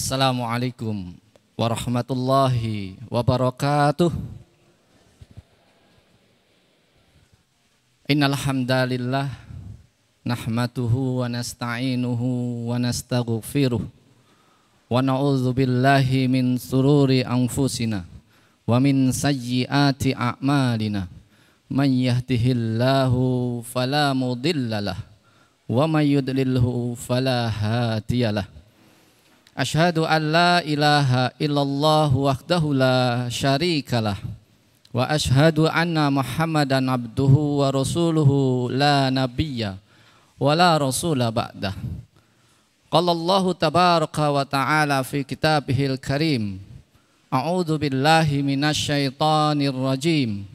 Assalamualaikum warahmatullahi wabarakatuh. Innal hamdalillah nahmaduhu wa nasta'inuhu wa nastaghfiruh wa na'udzu billahi min sururi anfusina wa min sayyiati a'malina. Man yahdihillahu fala mudhillalah wa may yudlilhu fala hadiyalah. Asyhadu an la ilaha illallah wahdahu la syarikalah wa asyhadu anna Muhammadan abduhu wa rasuluhu la nabiyya wa la rasula ba'dah. Qala Allahu tabaraka wa ta'ala fi kitabihil karim. A'udzu billahi minasy syaithanir rajim.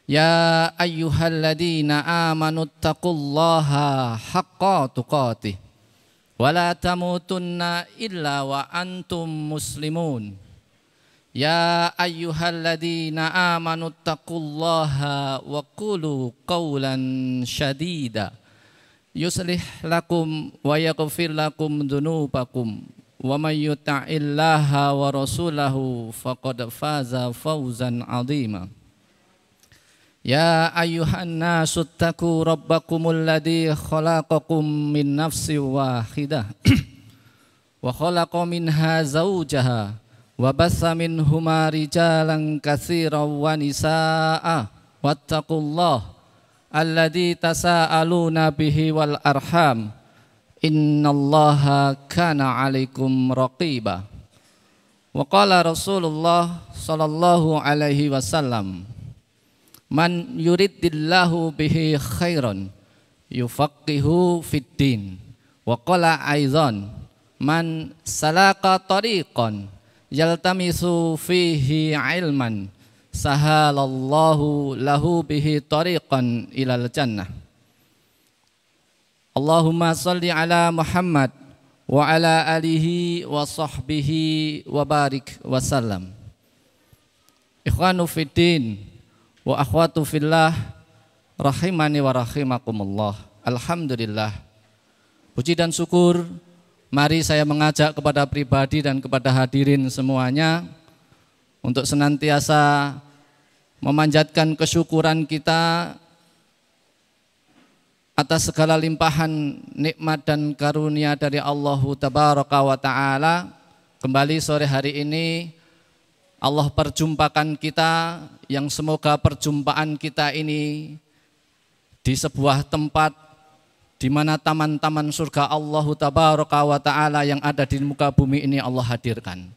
Ya ayyuhalladzina amanu taqullaha haqqa tuqatih wa la tamutunna illa wa antum muslimun. Ya ayyuhalladzina amanu taqullaha wa qulu qawlan syadida yuslih lakum wa yaghfir lakum dzunubakum wa may yuti'illaha wa rasulahu faqad faza fawzan 'azima. Ya ayyuhan nasu taqu rabbakumul ladzi khalaqakum min nafsin wahidah wa khalaqa minha zawjaha wa bassa minhuma rijalan katsiran wa nisaa'a wattaqullaha alladzi tasaaluna bihi wal arham innallaha kana 'alaikum raqiba. Wa qala Rasulullah sallallahu alaihi wasallam, man yuridillahu bihi khairan yufaqihu fid din. Wa qala aidan, man salaka tariqan yaltamisu fihi ilman sahalallahu lahu bihi tariqan ilal jannah. Allahumma salli ala Muhammad wa ala alihi wa sahbihi wa barik wa sallam. Ikhwanu fid din wa akhwatu fillah rahimani wa rahimakumullah. Alhamdulillah, puji dan syukur mari saya mengajak kepada pribadi dan kepada hadirin semuanya untuk senantiasa memanjatkan kesyukuran kita atas segala limpahan nikmat dan karunia dari Allah tabaraka wa ta'ala. Kembali sore hari ini Allah perjumpakan kita, yang semoga perjumpaan kita ini di sebuah tempat di mana taman-taman surga Allah tabaraka wa ta'ala yang ada di muka bumi ini Allah hadirkan.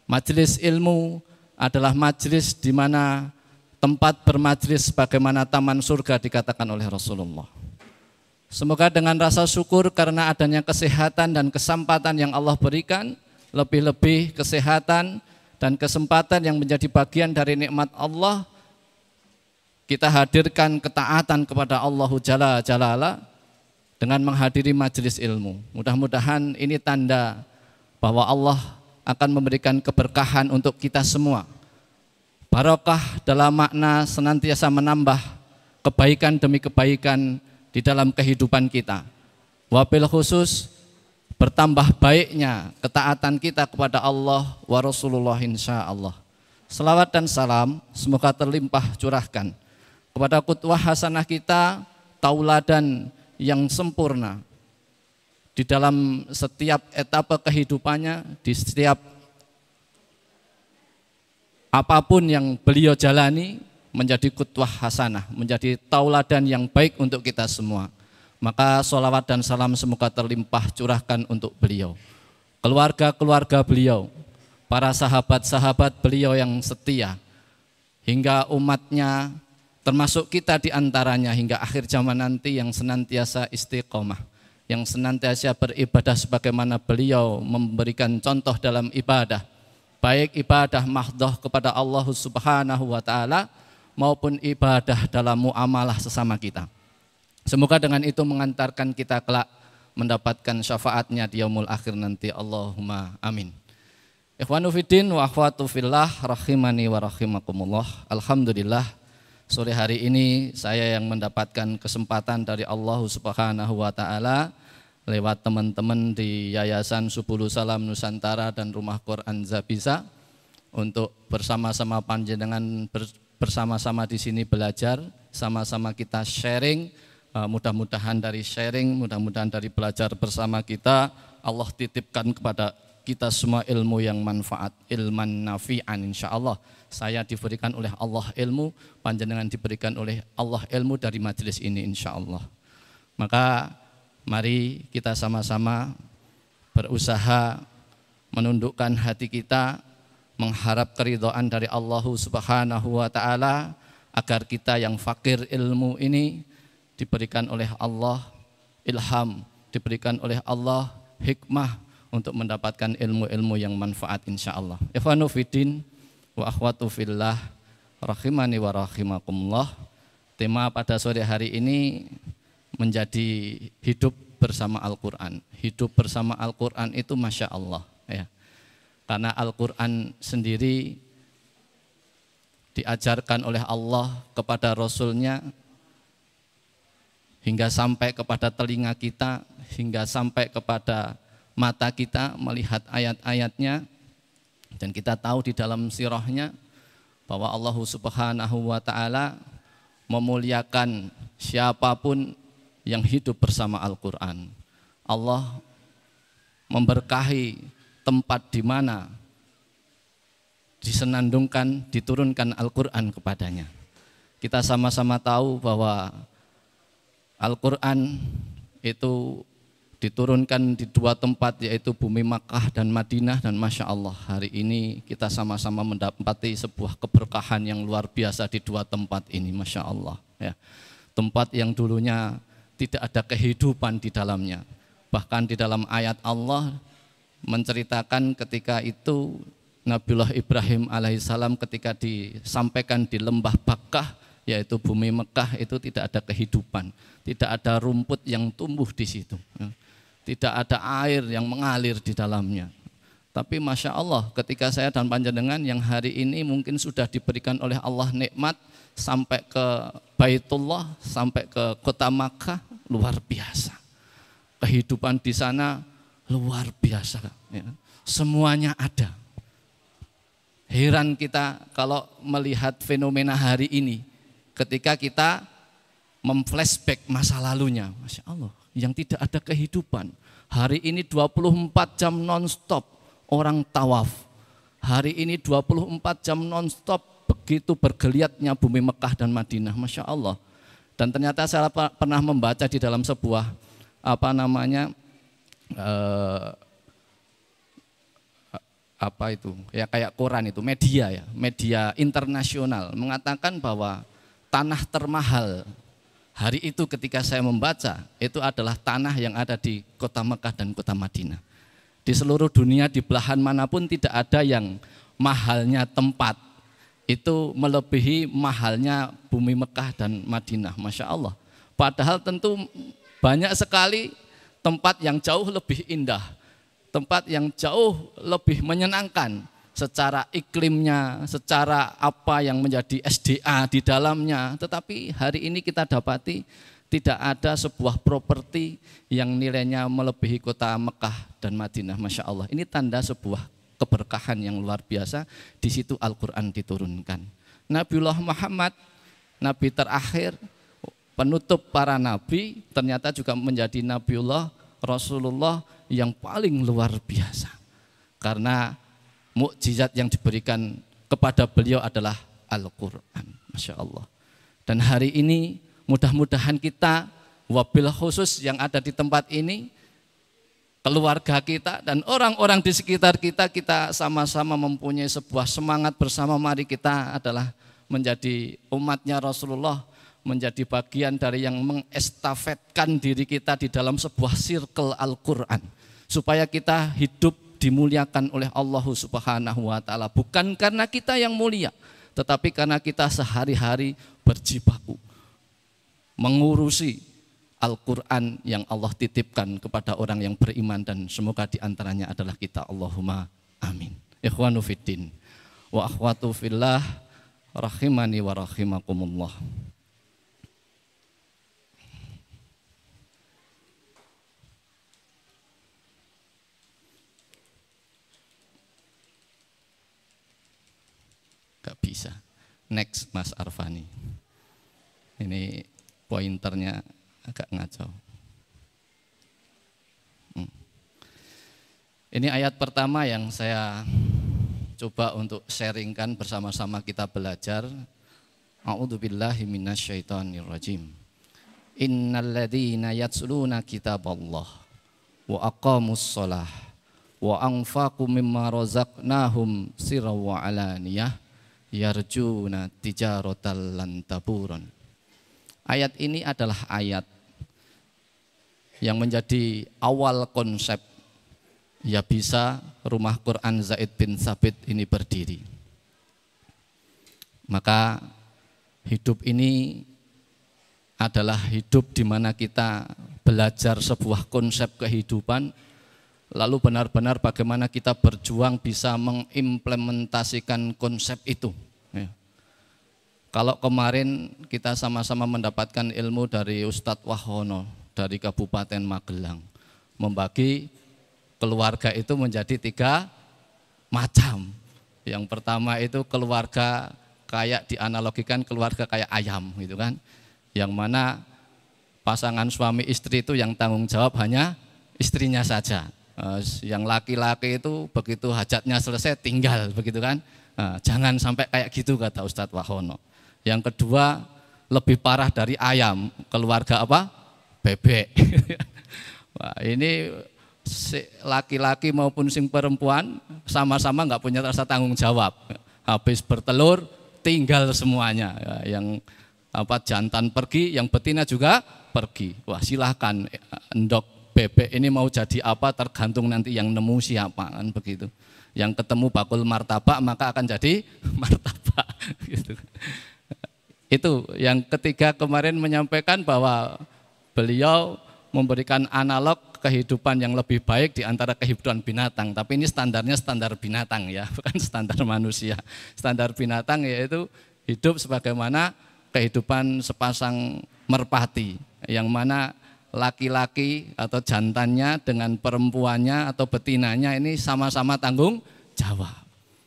Majelis ilmu adalah majelis di mana tempat bermajelis bagaimana taman surga dikatakan oleh Rasulullah. Semoga dengan rasa syukur karena adanya kesehatan dan kesempatan yang Allah berikan, lebih-lebih kesehatan dan kesempatan yang menjadi bagian dari nikmat Allah, kita hadirkan ketaatan kepada Allah Jalla Jalala dengan menghadiri majelis ilmu. Mudah-mudahan ini tanda bahwa Allah akan memberikan keberkahan untuk kita semua. Barokah dalam makna senantiasa menambah kebaikan demi kebaikan di dalam kehidupan kita. Wabil khusus bertambah baiknya ketaatan kita kepada Allah wa Rasulullah insyaallah. Selawat dan salam semoga terlimpah curahkan kepada qudwah hasanah kita, tauladan yang sempurna di dalam setiap etapa kehidupannya, di setiap apapun yang beliau jalani, menjadi qudwah hasanah, menjadi tauladan yang baik untuk kita semua. Maka sholawat dan salam semoga terlimpah curahkan untuk beliau, keluarga-keluarga beliau, para sahabat-sahabat beliau yang setia, hingga umatnya termasuk kita diantaranya hingga akhir zaman nanti yang senantiasa istiqomah, yang senantiasa beribadah sebagaimana beliau memberikan contoh dalam ibadah, baik ibadah mahdhah kepada Allah Subhanahu wa ta'ala maupun ibadah dalam muamalah sesama kita. Semoga dengan itu mengantarkan kita kelak mendapatkan syafaatnya di yaumul akhir nanti. Allahumma amin. Ikhwanu fiddin wa akhwatu fillah rahimani wa rahimakumullah. Alhamdulillah, sore hari ini saya yang mendapatkan kesempatan dari Allah Subhanahu wa ta'ala lewat teman-teman di Yayasan Subulus Salam Nusantara dan Rumah Quran Zabisa untuk bersama-sama panjenengan bersama-sama di sini belajar, sama-sama kita sharing. Mudah-mudahan dari sharing, mudah-mudahan dari belajar bersama kita, Allah titipkan kepada kita semua ilmu yang manfaat, ilman nafi'an insyaallah. Saya diberikan oleh Allah ilmu, panjenengan diberikan oleh Allah ilmu dari majelis ini insyaallah. Maka mari kita sama-sama berusaha menundukkan hati kita, mengharap keridhaan dari Allah Subhanahu wa taala agar kita yang fakir ilmu ini diberikan oleh Allah ilham, diberikan oleh Allah hikmah untuk mendapatkan ilmu-ilmu yang manfaat insyaallah. Ikhwanu fiddin wa akhwatu fillah rahimani wa rahimakumullah. Tema pada sore hari ini menjadi hidup bersama Al-Quran. Hidup bersama Al-Quran itu Masya Allah ya. Karena Al-Quran sendiri diajarkan oleh Allah kepada Rasulnya hingga sampai kepada telinga kita, hingga sampai kepada mata kita melihat ayat-ayatnya. Dan kita tahu di dalam sirahnya bahwa Allah Subhanahu wa ta'ala memuliakan siapapun yang hidup bersama Al-Quran. Allah memberkahi tempat di mana disenandungkan, diturunkan Al-Quran kepadanya. Kita sama-sama tahu bahwa Al-Quran itu diturunkan di dua tempat, yaitu bumi Makkah dan Madinah. Dan Masya Allah hari ini kita sama-sama mendapati sebuah keberkahan yang luar biasa di dua tempat ini Masya Allah ya. Tempat yang dulunya tidak ada kehidupan di dalamnya. Bahkan di dalam ayat Allah menceritakan ketika itu Nabiullah Ibrahim alaihissalam ketika disampaikan di lembah Bakkah, yaitu bumi Mekah, itu tidak ada kehidupan, tidak ada rumput yang tumbuh di situ, tidak ada air yang mengalir di dalamnya. Tapi Masya Allah ketika saya dan panjenengan yang hari ini mungkin sudah diberikan oleh Allah nikmat sampai ke Baitullah, sampai ke kota Makkah, luar biasa. Kehidupan di sana luar biasa ya. Semuanya ada. Heran kita kalau melihat fenomena hari ini, ketika kita memflashback masa lalunya, Masya Allah, yang tidak ada kehidupan. Hari ini 24 jam non-stop orang tawaf. Hari ini 24 jam non-stop begitu bergeliatnya bumi Mekah dan Madinah, Masya Allah. Dan ternyata saya pernah membaca di dalam sebuah kayak koran itu, media internasional mengatakan bahwa tanah termahal hari itu ketika saya membaca itu adalah tanah yang ada di kota Mekah dan kota Madinah. Di seluruh dunia di belahan manapun tidak ada yang mahalnya tempat itu melebihi mahalnya bumi Mekah dan Madinah, Masya Allah. Padahal tentu banyak sekali tempat yang jauh lebih indah, tempat yang jauh lebih menyenangkan secara iklimnya, secara apa yang menjadi SDA di dalamnya. Tetapi hari ini kita dapati tidak ada sebuah properti yang nilainya melebihi kota Mekah dan Madinah, Masya Allah. Ini tanda sebuah keberkahan yang luar biasa. Di situ Al-Quran diturunkan. Nabiullah Muhammad, nabi terakhir, penutup para nabi, ternyata juga menjadi Nabiullah Rasulullah yang paling luar biasa. Karena mukjizat yang diberikan kepada beliau adalah Al-Quran, Masya Allah. Dan hari ini mudah-mudahan kita, wabil khusus yang ada di tempat ini, keluarga kita dan orang-orang di sekitar kita, kita sama-sama mempunyai sebuah semangat bersama. Mari kita adalah menjadi umatnya Rasulullah, menjadi bagian dari yang mengestafetkan diri kita di dalam sebuah circle Al-Quran, supaya kita hidup dimuliakan oleh Allah Subhanahu wa ta'ala. Bukan karena kita yang mulia, tetapi karena kita sehari-hari berjibaku mengurusi Al-Quran yang Allah titipkan kepada orang yang beriman, dan semoga diantaranya adalah kita. Allahumma amin. Ikhwanu fiddin wa akhwatu fillah rahimani wa rahimakumullah. nggak bisa. Next Mas Arfani. Ini pointernya agak ngaco. Ini ayat pertama yang saya coba untuk sharingkan bersama-sama kita belajar. A'udzubillahi minasyaitonirrajim. Innalladzina yatsluna kitaballah wa aqamus shalah wa anfaqu mimma razaqnahum sirran wa alaniyah yarjuna tijaratan lan taburon. Ayat ini adalah ayat yang menjadi awal konsep ya bisa rumah Quran Zaid bin Tsabit ini berdiri. Maka hidup ini adalah hidup di mana kita belajar sebuah konsep kehidupan, lalu benar-benar bagaimana kita berjuang bisa mengimplementasikan konsep itu. Ya. Kalau kemarin kita sama-sama mendapatkan ilmu dari Ustadz Wahono dari Kabupaten Magelang, membagi keluarga itu menjadi 3 macam. Yang pertama itu keluarga kayak dianalogikan keluarga kayak ayam gitu kan. Yang mana pasangan suami istri itu yang tanggung jawab hanya istrinya saja. Yang laki-laki itu begitu hajatnya selesai tinggal begitu kan. Jangan sampai kayak gitu kata Ustadz Wahono. Yang kedua lebih parah dari ayam, keluarga apa? Bebek. Wah, ini laki-laki maupun sing perempuan sama-sama nggak punya rasa tanggung jawab. Habis bertelur tinggal semuanya. Yang jantan pergi, yang betina juga pergi. Wah, silahkan endok bebek ini mau jadi apa tergantung nanti yang nemu siapa kan begitu. Yang ketemu bakul martabak maka akan jadi martabak gitu. Itu yang ketiga kemarin menyampaikan bahwa beliau memberikan analog kehidupan yang lebih baik di antara kehidupan binatang, tapi ini standarnya standar binatang ya, bukan standar manusia. Standar binatang yaitu hidup sebagaimana kehidupan sepasang merpati, yang mana laki-laki atau jantannya dengan perempuannya atau betinanya ini sama-sama tanggung jawab.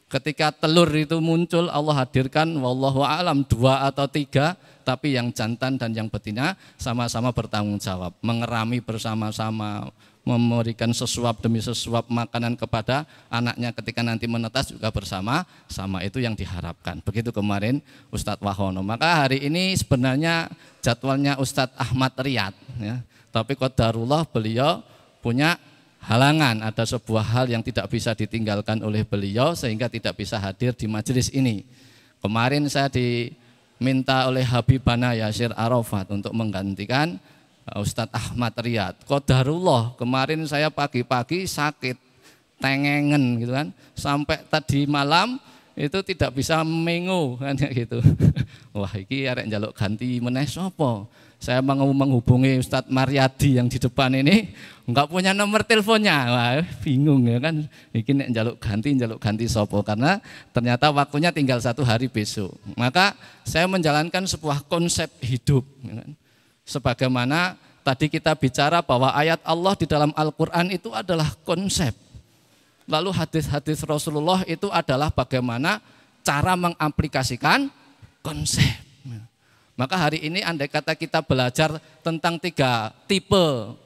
Ketika telur itu muncul Allah hadirkan wallahu a'lam 2 atau 3, tapi yang jantan dan yang betina sama-sama bertanggung jawab, mengerami bersama-sama, memberikan sesuap demi sesuap makanan kepada anaknya ketika nanti menetas juga bersama-sama, itu yang diharapkan. Begitu kemarin Ustadz Wahono. Maka hari ini sebenarnya jadwalnya Ustadz Ahmad Riyad ya. Tapi qadarullah beliau punya halangan, ada sebuah hal yang tidak bisa ditinggalkan oleh beliau sehingga tidak bisa hadir di majelis ini. Kemarin saya diminta oleh Habibana Yasir Arafat untuk menggantikan Ustadz Ahmad Riyad. Qadarullah kemarin saya pagi-pagi sakit tengengen gitu kan, sampai tadi malam itu tidak bisa mengu kan gitu. Wah, iki arek njaluk ganti meneh sapa? Saya mau menghubungi Ustadz Maryadi yang di depan ini, enggak punya nomor teleponnya. Wah, bingung ya kan. Iki nek njaluk ganti sapa, karena ternyata waktunya tinggal 1 hari besok. Maka saya menjalankan sebuah konsep hidup ya kan. Sebagaimana tadi kita bicara bahwa ayat Allah di dalam Al-Quran itu adalah konsep. Lalu hadis-hadis Rasulullah itu adalah bagaimana cara mengaplikasikan konsep. Maka hari ini andai kata kita belajar tentang 3 tipe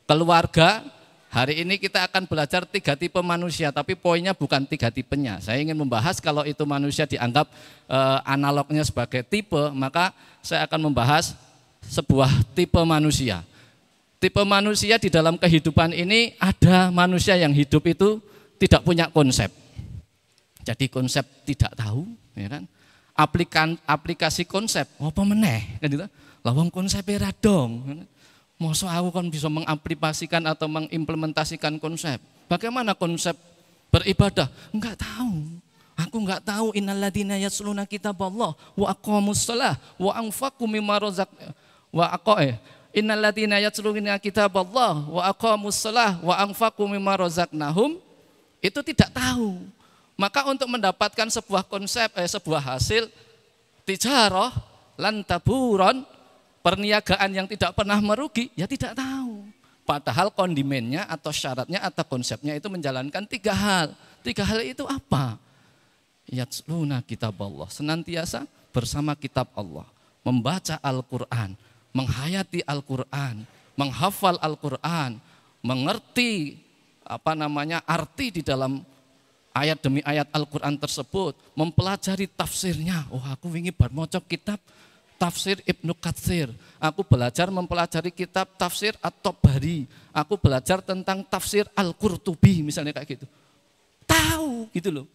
keluarga, hari ini kita akan belajar 3 tipe manusia, tapi poinnya bukan 3 tipenya. Saya ingin membahas kalau itu manusia dianggap analognya sebagai tipe, maka saya akan membahas sebuah tipe manusia. Tipe manusia di dalam kehidupan ini ada manusia yang hidup itu tidak punya konsep. Jadi konsep tidak tahu, ya kan? Aplikasi konsep apa meneh kan gitu. Lah wong konsepe ra dong. Mosok aku kan bisa mengaplikasikan atau mengimplementasikan konsep. Bagaimana konsep beribadah? Enggak tahu. Aku enggak tahu innalladzina yasluna kitaballah wa aqamus shalah wa anfaqu mimma razaq wa innalladzina yasluna kitaballah wa aqamus shalah wa anfaqu mimma razaqnahum, itu tidak tahu. Maka untuk mendapatkan sebuah konsep, sebuah hasil tijarah lan taburon, perniagaan yang tidak pernah merugi, ya tidak tahu. Padahal kondimennya atau syaratnya atau konsepnya itu menjalankan 3 hal. 3 hal itu apa? Yatsluna kitab Allah, senantiasa bersama kitab Allah, membaca Al-Quran, menghayati Al-Quran, menghafal Al-Quran, mengerti arti di dalam ayat demi ayat Al-Quran tersebut, mempelajari tafsirnya. Oh, aku ingin bermocok kitab tafsir Ibnu Katsir, aku belajar mempelajari kitab tafsir At-Tabari, aku belajar tentang tafsir Al-Qurtubi misalnya kayak gitu. Tahu gitu loh.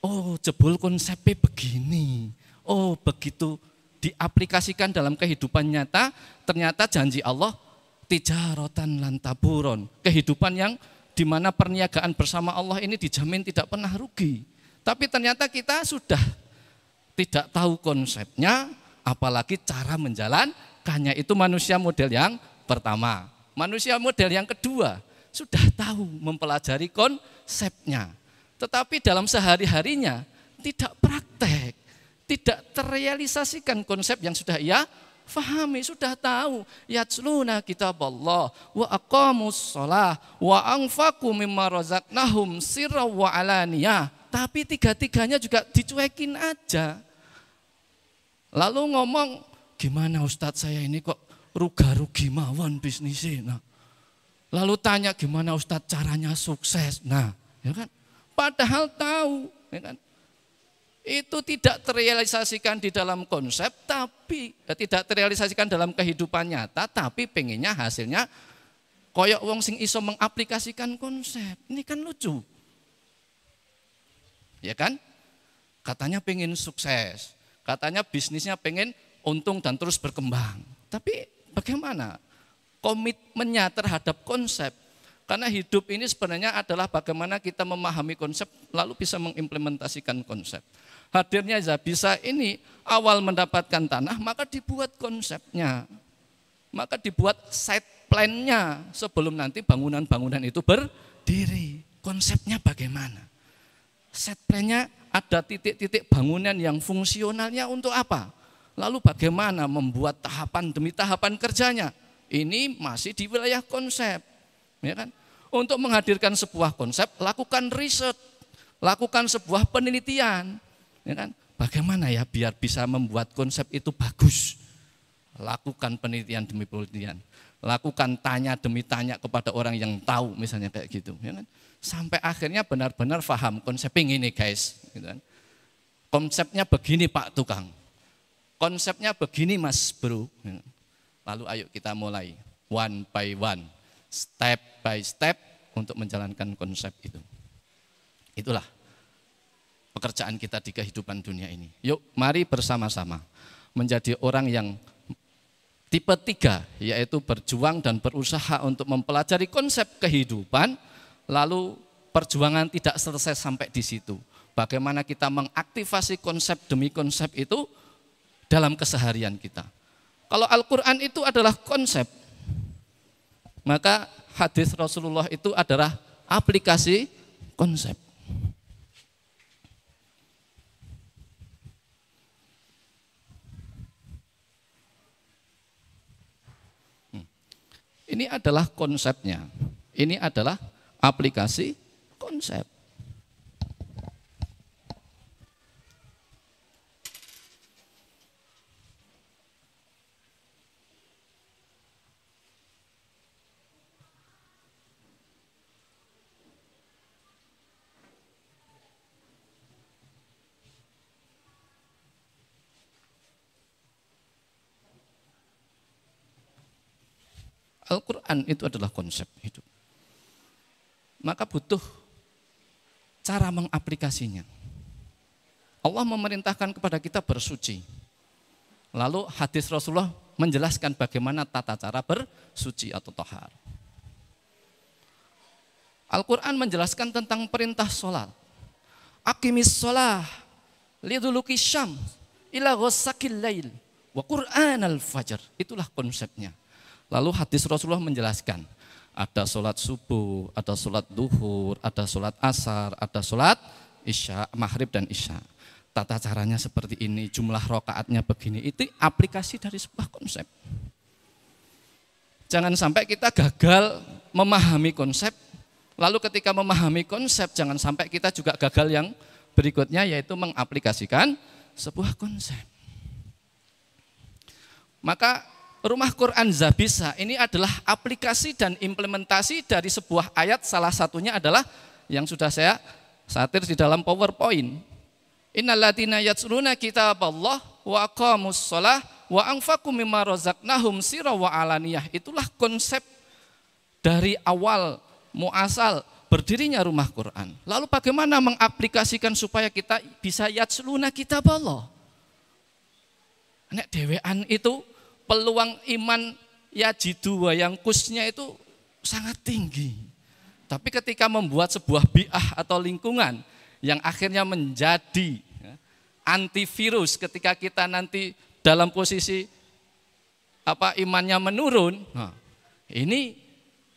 Oh, jebul konsepnya begini. Oh, begitu diaplikasikan dalam kehidupan nyata, ternyata janji Allah tijaratan lan taburon. Kehidupan yang dimana perniagaan bersama Allah ini dijamin tidak pernah rugi. Tapi ternyata kita sudah tidak tahu konsepnya, apalagi cara menjalankannya. Itu manusia model yang pertama. Manusia model yang kedua, sudah tahu mempelajari konsepnya. Tetapi dalam sehari-harinya tidak praktek, tidak terrealisasikan konsep yang sudah ia fahami, sudah tahu. Yatsluna kitaballah wa aqamus shalah wa anfaqu mimma razaqnahum sirran wa alaniyah. Tapi tiga-tiganya juga dicuekin aja. Lalu ngomong, gimana Ustadz saya ini kok ruga-rugi mawon bisnisnya. Nah, lalu tanya gimana Ustadz caranya sukses. Nah, ya kan? Padahal tahu, ya kan? Itu tidak terrealisasikan di dalam konsep, tapi tidak terrealisasikan dalam kehidupan nyata, tapi pengennya hasilnya koyok wong sing iso mengaplikasikan konsep. Ini kan lucu. Ya kan? Katanya pengen sukses. Katanya bisnisnya pengen untung dan terus berkembang. Tapi bagaimana komitmennya terhadap konsep? Karena hidup ini sebenarnya adalah bagaimana kita memahami konsep lalu bisa mengimplementasikan konsep. Hadirnya Zabisa ini awal mendapatkan tanah maka dibuat konsepnya. Maka dibuat site plan-nya sebelum nanti bangunan-bangunan itu berdiri. Konsepnya bagaimana? Set plan-nya ada titik-titik bangunan yang fungsionalnya untuk apa? Lalu bagaimana membuat tahapan demi tahapan kerjanya? Ini masih di wilayah konsep. Ya kan? Untuk menghadirkan sebuah konsep, lakukan riset, lakukan sebuah penelitian. Ya kan? Bagaimana ya biar bisa membuat konsep itu bagus? Lakukan penelitian demi penelitian. Lakukan tanya demi tanya kepada orang yang tahu, misalnya kayak gitu. Ya kan? Sampai akhirnya benar-benar paham konsep ini guys. Gitu kan? Konsepnya begini Pak Tukang. Konsepnya begini Mas Bro. Lalu ayo kita mulai one by one, step by step untuk menjalankan konsep itu. Itulah pekerjaan kita di kehidupan dunia ini. Yuk mari bersama-sama menjadi orang yang tipe 3, yaitu berjuang dan berusaha untuk mempelajari konsep kehidupan. Lalu perjuangan tidak selesai sampai di situ. Bagaimana kita mengaktifasi konsep demi konsep itu dalam keseharian kita. Kalau Al-Quran itu adalah konsep, maka hadis Rasulullah itu adalah aplikasi konsep. Ini adalah konsepnya, ini adalah aplikasi konsep. Al-Quran itu adalah konsep hidup. Maka butuh cara mengaplikasinya. Allah memerintahkan kepada kita bersuci. Lalu hadis Rasulullah menjelaskan bagaimana tata cara bersuci atau tahar. Al-Quran menjelaskan tentang perintah sholat. Aqimis sholah liduluki syams ila ghasakil lail wa Qur'an al-fajr. Itulah konsepnya. Lalu hadis Rasulullah menjelaskan, ada sholat subuh, ada sholat duhur, ada sholat asar, ada sholat isya, maghrib dan isya. Tata caranya seperti ini, jumlah rokaatnya begini, itu aplikasi dari sebuah konsep. Jangan sampai kita gagal memahami konsep, Lalu ketika memahami konsep, jangan sampai kita juga gagal yang berikutnya, yaitu mengaplikasikan sebuah konsep. Maka Rumah Quran Zabisa ini adalah aplikasi dan implementasi dari sebuah ayat, salah satunya adalah yang sudah saya satir di dalam PowerPoint. Innalladzina yatluna kitaballah wa aqamus shalah wa anfaqu mimma razaqnahum sirran wa alaniyah. Itulah konsep dari awal muasal berdirinya Rumah Quran. Lalu bagaimana mengaplikasikan supaya kita bisa yatluna kitaballah? Nek dewean itu peluang iman yajidu wa yangkusnya itu sangat tinggi. Tapi ketika membuat sebuah bi'ah atau lingkungan yang akhirnya menjadi antivirus ketika kita nanti dalam posisi imannya menurun, ini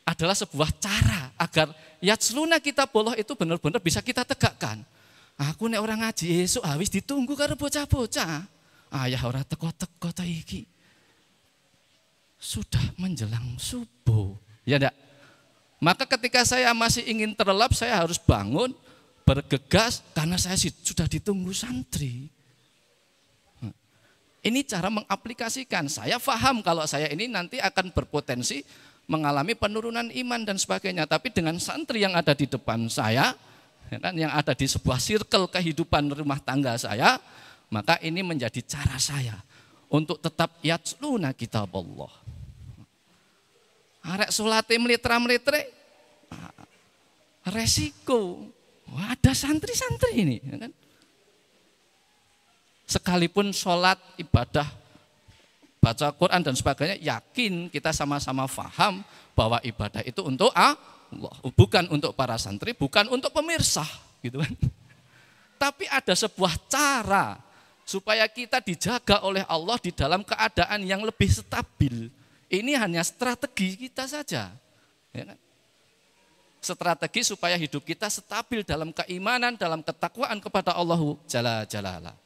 adalah sebuah cara agar yatsluna kitaballah itu benar-benar bisa kita tegakkan. Aku nek orang ngaji esuk wis ditunggu karo bocah-bocah. Ayah ora teko-teko ta iki. Sudah menjelang subuh, ya enggak? Maka ketika saya masih ingin terlelap, saya harus bangun, bergegas, karena saya sudah ditunggu santri. Ini cara mengaplikasikan. Saya paham kalau saya ini nanti akan berpotensi mengalami penurunan iman dan sebagainya. Tapi dengan santri yang ada di depan saya, ya kan, yang ada di sebuah circle kehidupan rumah tangga saya, maka ini menjadi cara saya untuk tetap yatsluna kitaballah. Arek salate mlitra-mlitre resiko. Ada santri-santri ini, ya kan? Sekalipun sholat, ibadah, baca Quran dan sebagainya, yakin kita sama-sama paham bahwa ibadah itu untuk Allah, bukan untuk para santri, bukan untuk pemirsa, gitu kan? Tapi ada sebuah cara supaya kita dijaga oleh Allah di dalam keadaan yang lebih stabil. Ini hanya strategi kita saja, ya kan? Strategi supaya hidup kita stabil dalam keimanan, dalam ketakwaan kepada Allah Jalla Jalalah.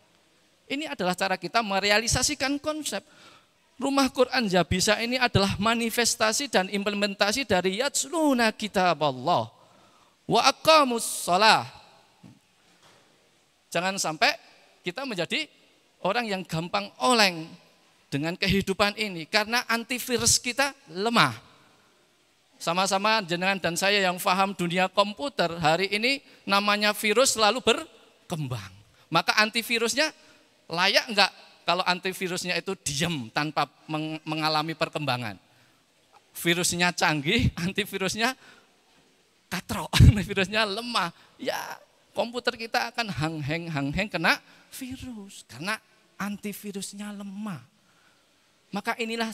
Ini adalah cara kita merealisasikan konsep. Rumah Quran Zabisa ini adalah manifestasi dan implementasi dari yatsluna kitaballah wa aqamus shalah. Jangan sampai kita menjadi orang yang gampang oleng dengan kehidupan ini karena antivirus kita lemah. Sama-sama jenengan dan saya yang paham dunia komputer, hari ini namanya virus selalu berkembang. Maka antivirusnya layak enggak kalau antivirusnya itu diam tanpa mengalami perkembangan? Virusnya canggih, antivirusnya katrok, antivirusnya lemah. Ya komputer kita akan hang-hang kena virus karena antivirusnya lemah. Maka inilah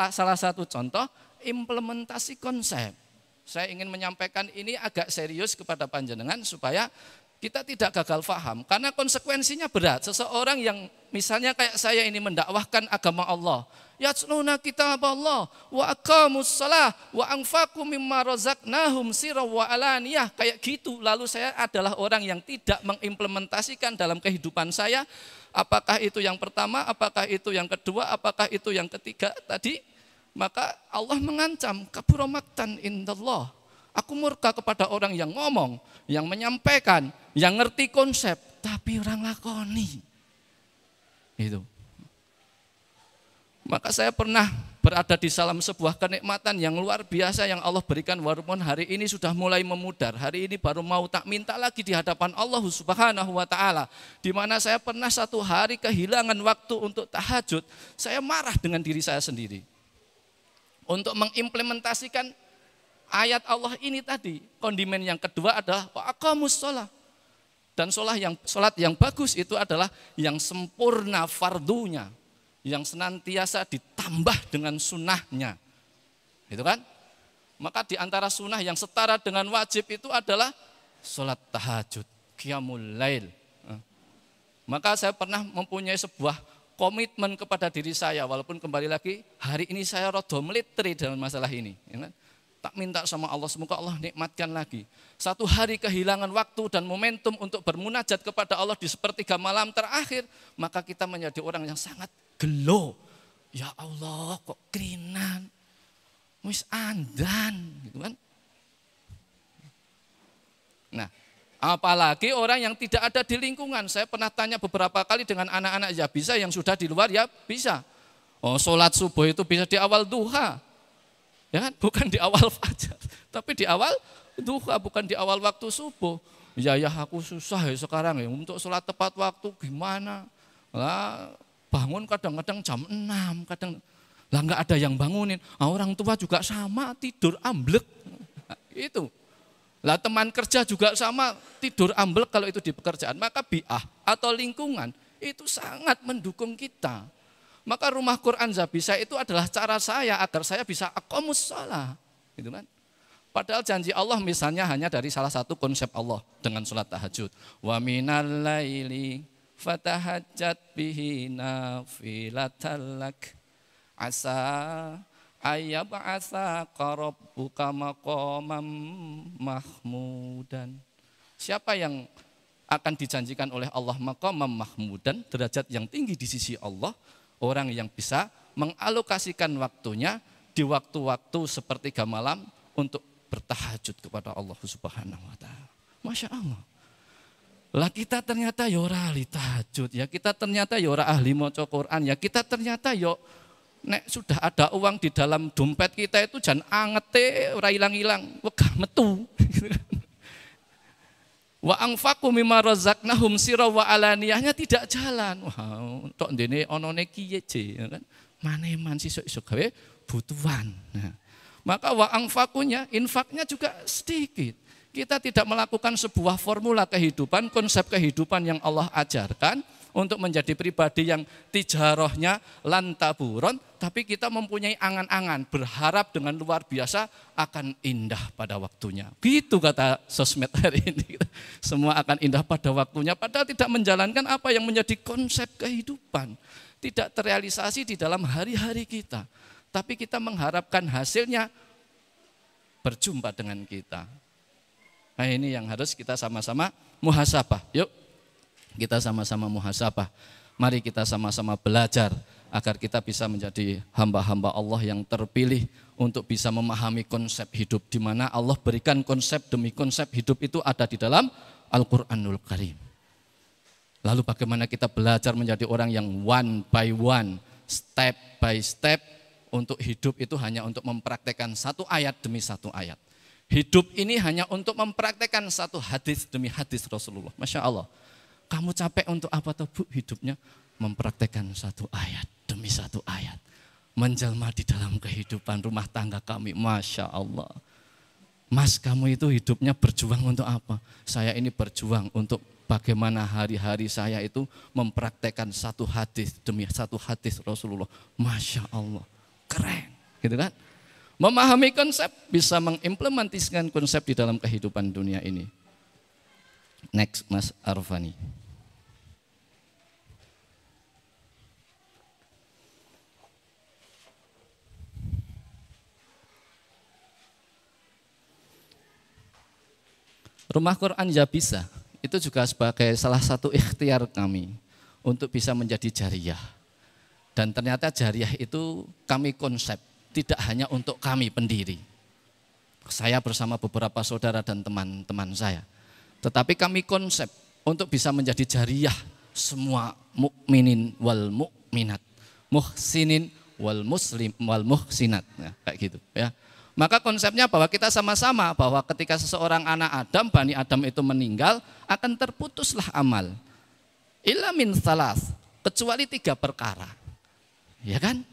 salah satu contoh implementasi konsep. Saya ingin menyampaikan ini agak serius kepada panjenengan supaya kita tidak gagal paham. Karena konsekuensinya berat. Seseorang yang misalnya kayak saya ini mendakwahkan agama Allah. Yatsluna kitaballah wa aqamus shalah wa anfaqu mimma razaqnahum sirran wa alaniyah. Kayak gitu. Lalu saya adalah orang yang tidak mengimplementasikan dalam kehidupan saya. Apakah itu yang pertama, apakah itu yang kedua, apakah itu yang ketiga tadi? Maka Allah mengancam, kabura maktan indallah. Aku murka kepada orang yang ngomong, yang menyampaikan, yang ngerti konsep, tapi orang lakoni. Itu. Maka saya pernah berada di dalam sebuah kenikmatan yang luar biasa yang Allah berikan, walaupun hari ini sudah mulai memudar. Hari ini baru mau tak minta lagi di hadapan Allah Subhanahu wa taala. Di mana saya pernah satu hari kehilangan waktu untuk tahajud. Saya marah dengan diri saya sendiri. Untuk mengimplementasikan ayat Allah ini tadi. Kondimen yang kedua adalah wa aqamus shalah. Dan salat yang bagus itu adalah yang sempurna fardunya, yang senantiasa ditambah dengan sunnahnya, gitu kan? Maka di antara sunnah yang setara dengan wajib itu adalah sholat tahajud, qiyamul lail. Maka saya pernah mempunyai sebuah komitmen kepada diri saya, walaupun kembali lagi hari ini saya rada melitri dalam masalah ini, ya kan? Tak minta sama Allah, semoga Allah nikmatkan lagi. Satu hari kehilangan waktu dan momentum untuk bermunajat kepada Allah di sepertiga malam terakhir, maka kita menjadi orang yang sangat gelo. Ya Allah, kok kerinan, wis andan, gitu kan? Nah, apalagi orang yang tidak ada di lingkungan. Saya pernah tanya beberapa kali dengan anak-anak, ya bisa, yang sudah di luar ya bisa. Oh, sholat subuh itu bisa di awal duha. Ya kan? Bukan di awal fajar, tapi di awal duha, bukan di awal waktu subuh. Ya aku susah ya sekarang ya untuk sholat tepat waktu gimana? Lah, bangun kadang-kadang jam 6, kadang lah nggak ada yang bangunin. Nah, orang tua juga sama, tidur amblek. Nah, itu. Lah teman kerja juga sama, tidur amblek kalau itu di pekerjaan. Maka bi'ah atau lingkungan itu sangat mendukung kita. Maka rumah Quran Zabisa itu adalah cara saya agar saya bisa aqomus shalah. Gitu kan? Padahal janji Allah misalnya hanya dari salah satu konsep Allah dengan sholat tahajud. Wa minal laili fatahajjat bihi nafilatan lak asa ayyab'atsaka rabbuka maqamam mahmudan. Siapa yang akan dijanjikan oleh Allah maqamam mahmudan, derajat yang tinggi di sisi Allah? Orang yang bisa mengalokasikan waktunya di waktu-waktu sepertiga malam untuk bertahajud kepada Allah Subhanahu wa taala. Masya Allah. Lah kita ternyata ya ora ahli tahajud, ya kita ternyata ya ora ahli maca Quran, ya kita ternyata ya nek sudah ada uang di dalam dompet kita itu jan angete ora ilang-ilang, wegah metu. Wa anfaqu mimma razaqnahum sirra wa alaniyahnya tidak jalan. Wah, tok ndene onone kiye je, kan. Maneman sisuk-isuk gawe butuhan. Nah, maka wa anfaqunya, infaknya juga sedikit. Kita tidak melakukan sebuah formula kehidupan, konsep kehidupan yang Allah ajarkan untuk menjadi pribadi yang tijarohnya lantaburon, tapi kita mempunyai angan-angan, berharap dengan luar biasa akan indah pada waktunya. Gitu kata sosmed hari ini. Semua akan indah pada waktunya, padahal tidak menjalankan apa yang menjadi konsep kehidupan. Tidak terrealisasi di dalam hari-hari kita. Tapi kita mengharapkan hasilnya berjumpa dengan kita. Nah, ini yang harus kita sama-sama muhasabah. Yuk kita sama-sama muhasabah. Mari kita sama-sama belajar agar kita bisa menjadi hamba-hamba Allah yang terpilih untuk bisa memahami konsep hidup, di mana Allah berikan konsep demi konsep hidup itu ada di dalam Al-Qur'anul Karim. Lalu bagaimana kita belajar menjadi orang yang one by one, step by step, untuk hidup itu hanya untuk mempraktekkan satu ayat demi satu ayat. Hidup ini hanya untuk mempraktekkan satu hadis demi hadis Rasulullah. Masya Allah. Kamu capek untuk apa tuh Bu hidupnya? Mempraktekkan satu ayat demi satu ayat. Menjelma di dalam kehidupan rumah tangga kami. Masya Allah. Mas, kamu itu hidupnya berjuang untuk apa? Saya ini berjuang untuk bagaimana hari-hari saya itu mempraktekkan satu hadis demi satu hadis Rasulullah. Masya Allah. Keren, gitu kan? Memahami konsep, bisa mengimplementasikan konsep di dalam kehidupan dunia ini. Next, Mas Arfani. Rumah Quran ya bisa, itu juga sebagai salah satu ikhtiar kami untuk bisa menjadi jariyah. Dan ternyata jariyah itu kami konsep, tidak hanya untuk kami pendiri. Saya bersama beberapa saudara dan teman-teman saya. Tetapi kami konsep untuk bisa menjadi jariyah semua mukminin wal mukminat, muhsinin wal muslim wal muhsinat, ya, kayak gitu ya. Maka konsepnya bahwa kita sama-sama bahwa ketika seseorang anak Adam, Bani Adam itu meninggal, akan terputuslah amal. Illa min salas, kecuali 3 perkara. Ya kan?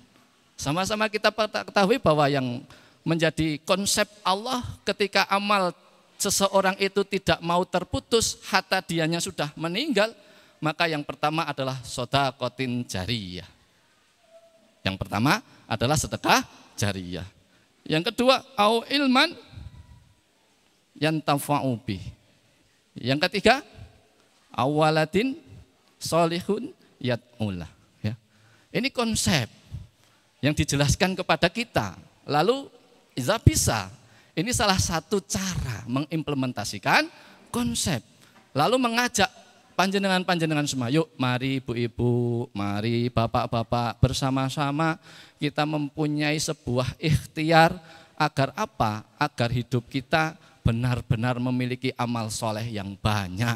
Sama-sama kita ketahui bahwa yang menjadi konsep Allah ketika amal seseorang itu tidak mau terputus hatta dianya sudah meninggal, maka yang pertama adalah shadaqatin jariyah. Yang pertama adalah sedekah jariyah. Yang kedua, au ilman yantafa'u bih. Yang ketiga, awaladin solihun yad'ulah. Ya. Ini konsep yang dijelaskan kepada kita. Lalu iza bisa, ini salah satu cara mengimplementasikan konsep. Lalu mengajak panjenengan-panjenengan semua, yuk mari ibu-ibu, mari bapak-bapak, bersama-sama kita mempunyai sebuah ikhtiar agar apa? Agar hidup kita benar-benar memiliki amal soleh yang banyak,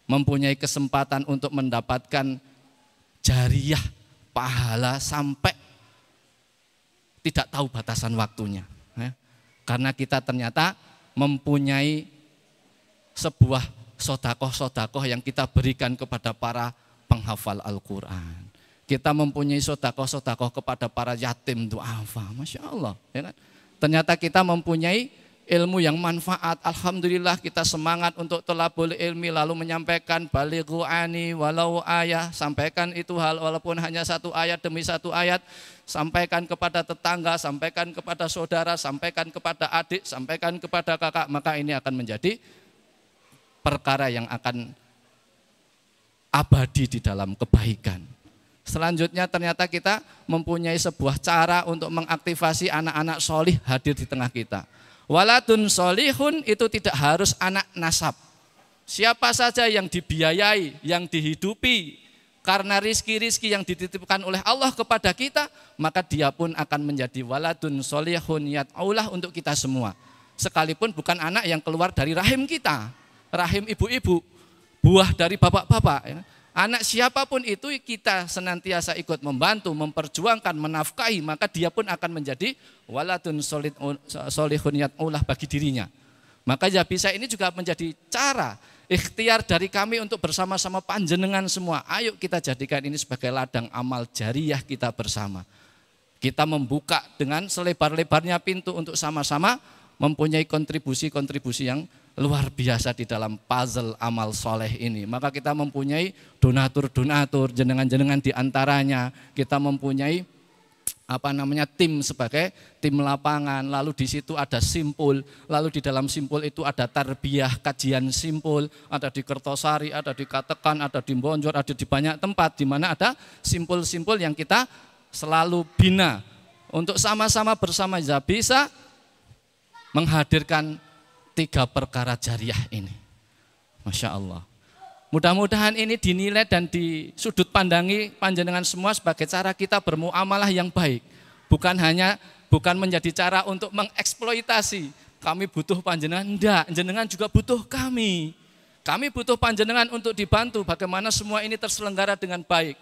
mempunyai kesempatan untuk mendapatkan jariyah pahala sampai tidak tahu batasan waktunya, ya. Karena kita ternyata mempunyai sebuah sodakoh-sodakoh yang kita berikan kepada para penghafal Al-Quran. Kita mempunyai sodakoh-sodakoh kepada para yatim du'afa, Masya Allah, ya kan? Ternyata kita mempunyai ilmu yang manfaat. Alhamdulillah kita semangat untuk thalabul ilmi, lalu menyampaikan balighu ani walau ayah, sampaikan itu hal walaupun hanya satu ayat demi satu ayat, sampaikan kepada tetangga, sampaikan kepada saudara, sampaikan kepada adik, sampaikan kepada kakak, maka ini akan menjadi perkara yang akan abadi di dalam kebaikan. Selanjutnya ternyata kita mempunyai sebuah cara untuk mengaktifasi anak-anak solih hadir di tengah kita. Waladun solihun itu tidak harus anak nasab. Siapa saja yang dibiayai, yang dihidupi karena rizki-rizki yang dititipkan oleh Allah kepada kita, maka dia pun akan menjadi waladun solihun yat'aulah untuk kita semua. Sekalipun bukan anak yang keluar dari rahim kita, rahim ibu-ibu, buah dari bapak-bapak, ya. Anak siapapun itu kita senantiasa ikut membantu, memperjuangkan, menafkahi, maka dia pun akan menjadi waladun solihun yat'aulah bagi dirinya. Maka ya bisa ini juga menjadi cara ikhtiar dari kami untuk bersama-sama panjenengan semua. Ayo kita jadikan ini sebagai ladang amal jariyah kita bersama. Kita membuka dengan selebar-lebarnya pintu untuk sama-sama mempunyai kontribusi-kontribusi yang luar biasa di dalam puzzle amal soleh ini. Maka kita mempunyai donatur-donatur, jenengan-jenengan di antaranya. Kita mempunyai tim sebagai tim lapangan, lalu di situ ada simpul, lalu di dalam simpul itu ada tarbiyah, kajian simpul, ada di Kertosari, ada di Katekan, ada di Bonjor, ada di banyak tempat di mana ada simpul-simpul yang kita selalu bina untuk sama-sama bersama ya bisa menghadirkan 3 perkara jariyah ini. Masya Allah. Mudah-mudahan ini dinilai dan disudut pandangi panjenengan semua sebagai cara kita bermuamalah yang baik. Bukan menjadi cara untuk mengeksploitasi. Kami butuh panjenengan, enggak, panjenengan juga butuh kami. Kami butuh panjenengan untuk dibantu bagaimana semua ini terselenggara dengan baik.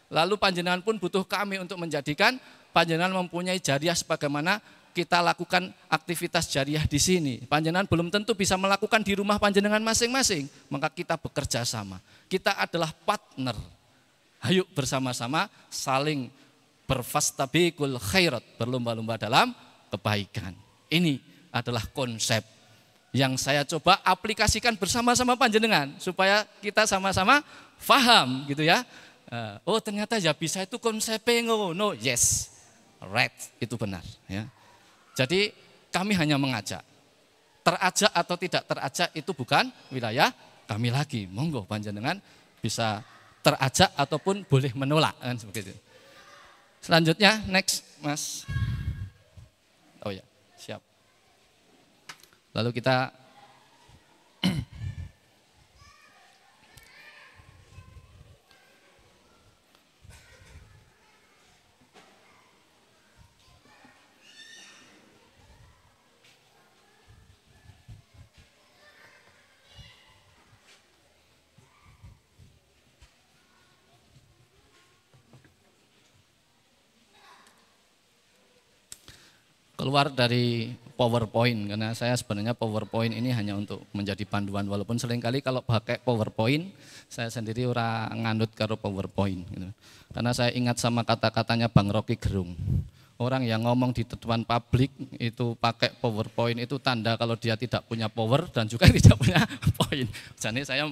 Lalu panjenengan pun butuh kami untuk menjadikan panjenengan mempunyai jariyah sebagaimana kita lakukan aktivitas jariyah di sini. Panjenengan belum tentu bisa melakukan di rumah panjenengan masing-masing, maka kita bekerja sama. Kita adalah partner. Ayo bersama-sama saling berfastabiqul khairat, berlomba-lomba dalam kebaikan. Ini adalah konsep yang saya coba aplikasikan bersama-sama panjenengan supaya kita sama-sama faham gitu ya. Oh ternyata ya bisa itu konsepnya ngono. Yes, right, itu benar ya. Jadi kami hanya mengajak. Terajak atau tidak terajak itu bukan wilayah kami lagi. Monggo panjenengan bisa terajak ataupun boleh menolak kan seperti itu. Selanjutnya next Mas. Oh ya, siap. Lalu kita keluar dari PowerPoint, karena saya sebenarnya PowerPoint ini hanya untuk menjadi panduan, walaupun seringkali kalau pakai PowerPoint saya sendiri ora nganut karo PowerPoint gitu. Karena saya ingat sama kata-katanya Bang Rocky Gerung, orang yang ngomong di depan publik itu pakai PowerPoint itu tanda kalau dia tidak punya power dan juga tidak punya point. Jadi saya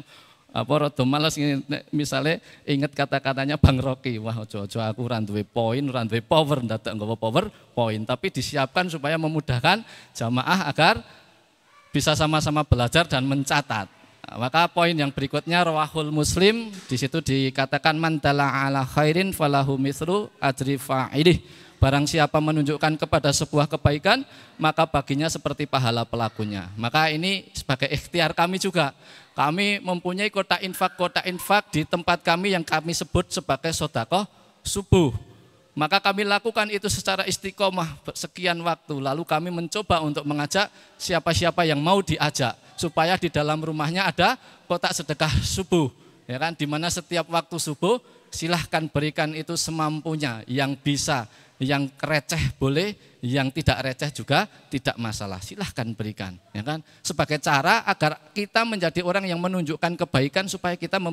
rada males misalnya ingat kata-katanya Bang Rocky, wah ojo-ojo aku ora duwe poin, ora duwe power, ndadak nggawa power point, tapi disiapkan supaya memudahkan jamaah agar bisa sama-sama belajar dan mencatat. Maka poin yang berikutnya rawahul Muslim, di situ dikatakan man dalla ala khairin falahu mithlu ajri fa'ilih. Barang siapa menunjukkan kepada sebuah kebaikan, maka baginya seperti pahala pelakunya. Maka ini sebagai ikhtiar kami juga. Kami mempunyai kota infak di tempat kami yang kami sebut sebagai sodakoh subuh. Maka kami lakukan itu secara istiqomah sekian waktu. Lalu kami mencoba untuk mengajak siapa-siapa yang mau diajak, supaya di dalam rumahnya ada kotak sedekah subuh, ya kan? Di mana setiap waktu subuh silahkan berikan itu semampunya, yang bisa, yang receh boleh, yang tidak receh juga tidak masalah. Silahkan berikan, ya kan? Sebagai cara agar kita menjadi orang yang menunjukkan kebaikan, supaya kita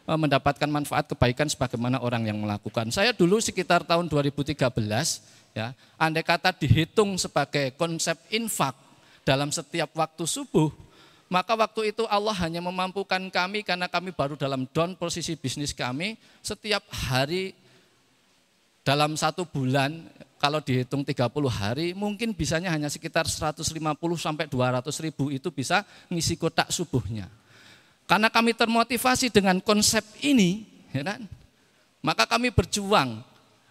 mendapatkan manfaat kebaikan sebagaimana orang yang melakukan. Saya dulu sekitar tahun 2013, ya, andai kata dihitung sebagai konsep infak dalam setiap waktu subuh, maka waktu itu Allah hanya memampukan kami, karena kami baru dalam down posisi bisnis kami, setiap hari dalam 1 bulan, kalau dihitung 30 hari, mungkin bisanya hanya sekitar 150 sampai 200 ribu itu bisa ngisi kotak subuhnya. Karena kami termotivasi dengan konsep ini, ya kan? Maka kami berjuang,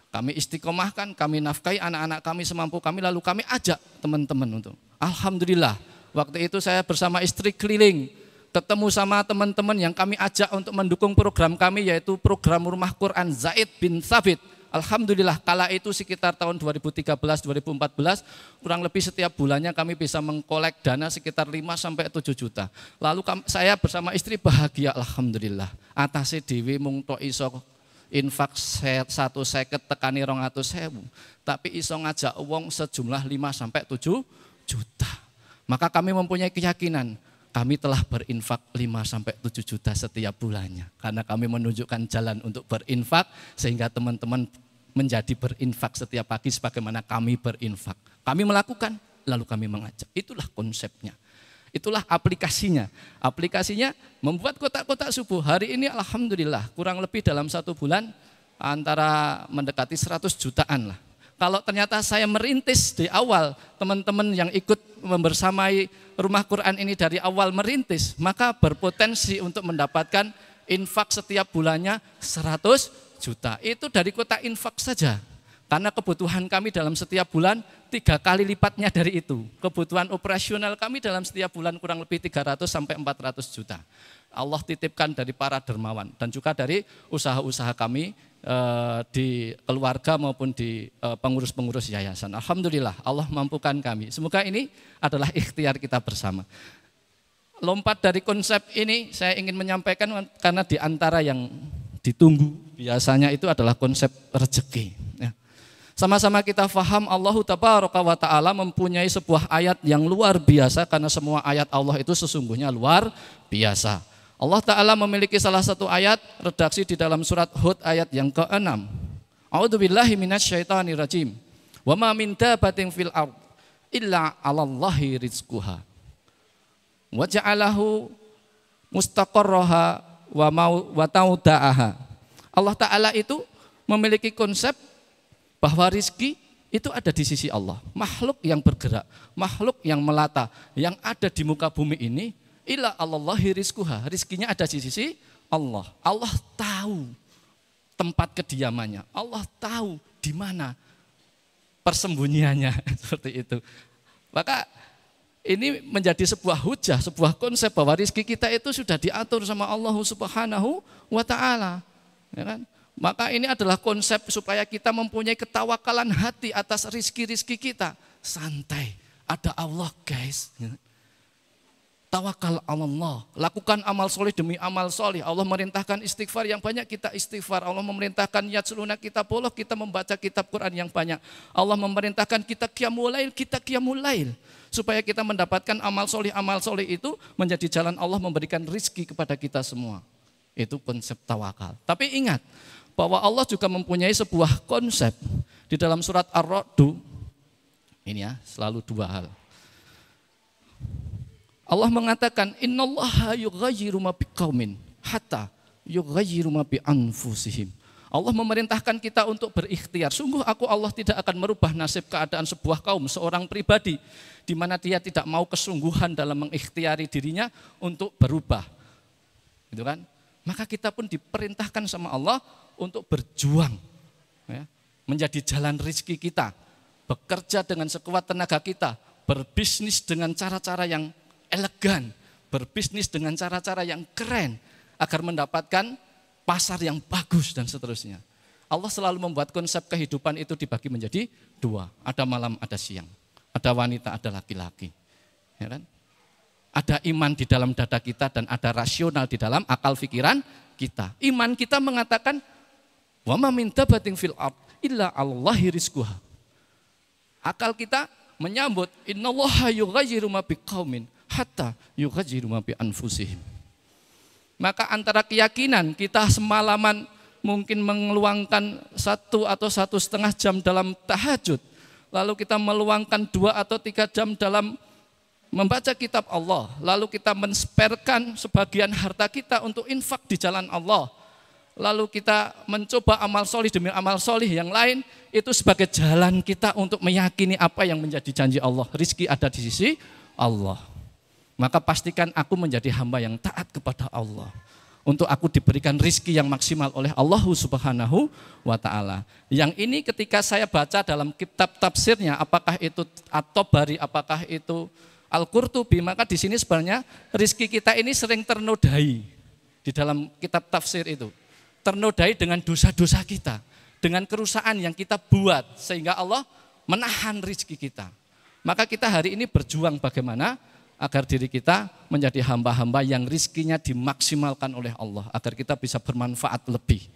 kami istiqomahkan, kami nafkahi anak-anak kami semampu kami, lalu kami ajak teman-teman untuk. Alhamdulillah, waktu itu saya bersama istri keliling, ketemu sama teman-teman yang kami ajak untuk mendukung program kami, yaitu program Rumah Quran Zaid bin Thabit. Alhamdulillah, kala itu sekitar tahun 2013-2014, kurang lebih setiap bulannya kami bisa mengkolek dana sekitar 5-7 juta. Lalu saya bersama istri bahagia, alhamdulillah. Atase dewi mung tok iso infak 150 tekani 200.000, tapi iso ngajak uang sejumlah 5-7 juta. Maka kami mempunyai keyakinan, kami telah berinfak 5-7 juta setiap bulannya. Karena kami menunjukkan jalan untuk berinfak, sehingga teman-teman menjadi berinfak setiap pagi sebagaimana kami berinfak. Kami melakukan, lalu kami mengajak. Itulah konsepnya. Itulah aplikasinya. Aplikasinya membuat kotak-kotak subuh. Hari ini alhamdulillah kurang lebih dalam 1 bulan antara mendekati 100 jutaan lah. Kalau ternyata saya merintis di awal, teman-teman yang ikut membersamai Rumah Quran ini dari awal merintis, maka berpotensi untuk mendapatkan infak setiap bulannya 100 juta. Itu dari kotak infak saja. Karena kebutuhan kami dalam setiap bulan 3 kali lipatnya dari itu. Kebutuhan operasional kami dalam setiap bulan kurang lebih 300 sampai 400 juta. Allah titipkan dari para dermawan dan juga dari usaha-usaha kami di keluarga maupun di pengurus-pengurus yayasan. Alhamdulillah Allah mampukan kami. Semoga ini adalah ikhtiar kita bersama. Lompat dari konsep ini saya ingin menyampaikan, karena di antara yang ditunggu biasanya itu adalah konsep rezeki. Sama-sama kita faham Allah Tabaraka wa Ta'ala mempunyai sebuah ayat yang luar biasa, karena semua ayat Allah itu sesungguhnya luar biasa. Allah Ta'ala memiliki salah satu ayat redaksi di dalam surat Hud ayat yang ke-6. A'udzubillahi minasyaitonirrajim. Wa ma min dabatin fil ard illa 'alallahi rizquha. Wa ja'alahu mustaqarraha wa tauda'aha. Allah Ta'ala itu memiliki konsep bahwa rizki itu ada di sisi Allah. Makhluk yang bergerak, makhluk yang melata, yang ada di muka bumi ini, illa Allahi rizquha, rizkinya ada di sisi Allah. Allah tahu tempat kediamannya, Allah tahu di mana persembunyiannya, seperti itu. Maka ini menjadi sebuah hujah, sebuah konsep bahwa rizki kita itu sudah diatur sama Allah Subhanahu wa Ta'ala, ya kan? Maka ini adalah konsep supaya kita mempunyai ketawakalan hati atas rizki-rizki kita. Santai, ada Allah guys. Tawakal Allah, lakukan amal soleh demi amal soleh. Allah merintahkan istighfar yang banyak, kita istighfar. Allah memerintahkan yatsuluna kitabullah, kita membaca kitab Quran yang banyak. Allah memerintahkan kita qiyamul lail, kita qiyamul lail. Supaya kita mendapatkan amal soleh itu menjadi jalan Allah memberikan rizki kepada kita semua. Itu konsep tawakal. Tapi ingat bahwa Allah juga mempunyai sebuah konsep di dalam surat Ar-Ra'd. Ini ya, selalu 2 hal. Allah mengatakan innallaha yughayyiru ma biqaumin hatta yughayyiru ma bi anfusihim. Allah memerintahkan kita untuk berikhtiar. Sungguh aku Allah tidak akan merubah nasib keadaan sebuah kaum, seorang pribadi di mana dia tidak mau kesungguhan dalam mengikhtiari dirinya untuk berubah. Gitu kan? Maka kita pun diperintahkan sama Allah untuk berjuang, ya, menjadi jalan rizki kita, bekerja dengan sekuat tenaga kita, berbisnis dengan cara-cara yang elegan, berbisnis dengan cara-cara yang keren agar mendapatkan pasar yang bagus dan seterusnya. Allah selalu membuat konsep kehidupan itu dibagi menjadi dua. Ada malam, ada siang. Ada wanita, ada laki-laki. Ya kan? Ada iman di dalam dada kita dan ada rasional di dalam akal pikiran kita. Iman kita mengatakan, wa ma min dabatin fil ard illa Allahi rizquha. Akal kita menyambut, innallaha yughayyiru ma biqaumin hatta yughayyiru ma bi anfusihim. Maka antara keyakinan kita semalaman mungkin mengeluangkan 1 atau 1,5 jam dalam tahajud, lalu kita meluangkan 2 atau 3 jam dalam membaca kitab Allah, lalu kita mensperkan sebagian harta kita untuk infak di jalan Allah, lalu kita mencoba amal solih demi amal solih yang lain, itu sebagai jalan kita untuk meyakini apa yang menjadi janji Allah. Rizki ada di sisi Allah. Maka pastikan aku menjadi hamba yang taat kepada Allah. Untuk aku diberikan rizki yang maksimal oleh Allah Subhanahu wa ta'ala. Yang ini ketika saya baca dalam kitab tafsirnya, apakah itu At-Tabari, apakah itu Al-Qurtubi, maka di sini sebenarnya rizki kita ini sering ternodai di dalam kitab tafsir itu. Ternodai dengan dosa-dosa kita, dengan kerusakan yang kita buat, sehingga Allah menahan rizki kita. Maka kita hari ini berjuang bagaimana agar diri kita menjadi hamba-hamba yang rizkinya dimaksimalkan oleh Allah, agar kita bisa bermanfaat lebih.